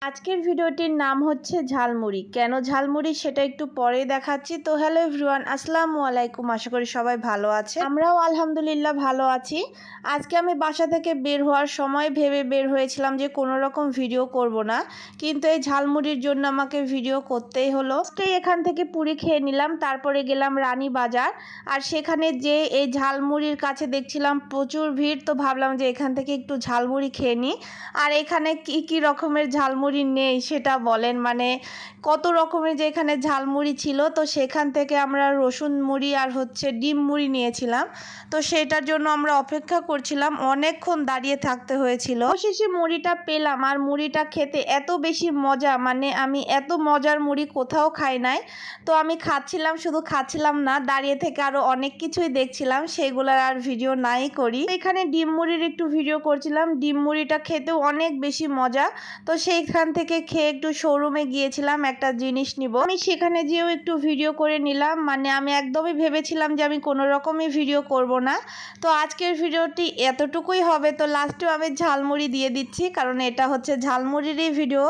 আজকের ভিডিওটির নাম হচ্ছে ঝালমুড়ি। কেন ঝালমুড়ি সেটা একটু পরে দেখাচ্ছি। তো হ্যালো এভরিওয়ান, আসসালামু আলাইকুম। আশা করি সবাই ভালো আছে। আমরাও আলহামদুলিল্লাহ ভালো আছি। আজকে আমি বাসা থেকে বের হওয়ার সময় ভেবে বের হয়েছিলাম যে কোনো রকম ভিডিও করব না, কিন্তু এই ঝালমুড়ির জন্য আমাকে ভিডিও করতেই হলো। এখান থেকে পুরি খেয়ে নিলাম, তারপরে গেলাম রানী বাজার। আর সেখানে যে এই ঝালমুড়ির কাছে দেখছিলাম প্রচুর ভিড়, তো ভাবলাম যে এখান থেকে একটু ঝালমুড়ি খেয়ে নিই। আর এখানে কি কি রকমের ঝালমুড়ি নেই সেটা বলেন, মানে কত রকমের যে এখানে ঝালমুড়ি ছিল। তো সেখান থেকে আমরা রসুন মুড়ি আর হচ্ছে ডিম মুড়ি নিয়েছিলাম। তো সেটার জন্য আমরা অপেক্ষা করছিলাম, অনেকক্ষণ দাঁড়িয়ে থাকতে হয়েছিল। অবশেষে মুড়িটা পেলাম, আর মুড়িটা খেতে এত বেশি মজা, মানে আমি এত মজার মুড়ি কোথাও খাই নাই। তো আমি খাচ্ছিলাম, শুধু খাচ্ছিলাম না, দাঁড়িয়ে থেকে আরও অনেক কিছুই দেখছিলাম, সেগুলোর আর ভিডিও নাই করি। এখানে ডিম মুড়ির একটু ভিডিও করছিলাম। ডিম মুড়িটা খেতেও অনেক বেশি মজা। তো সেইখান থেকে খেয়ে একটু শোরুমে গিয়েছিলাম একটা জিনিস নিব। আমি সেখানে যেও একটু ভিডিও করে নিলাম, মানে আমি একদমই ভেবেছিলাম যে আমি কোনো রকমই ভিডিও করব না। তো আজকের ভিডিওটি এতটুকুই হবে। তো লাস্টেও আমি ঝালমুড়ি দিয়ে দিচ্ছি, কারণ এটা হচ্ছে ঝালমুড়িরই ভিডিও।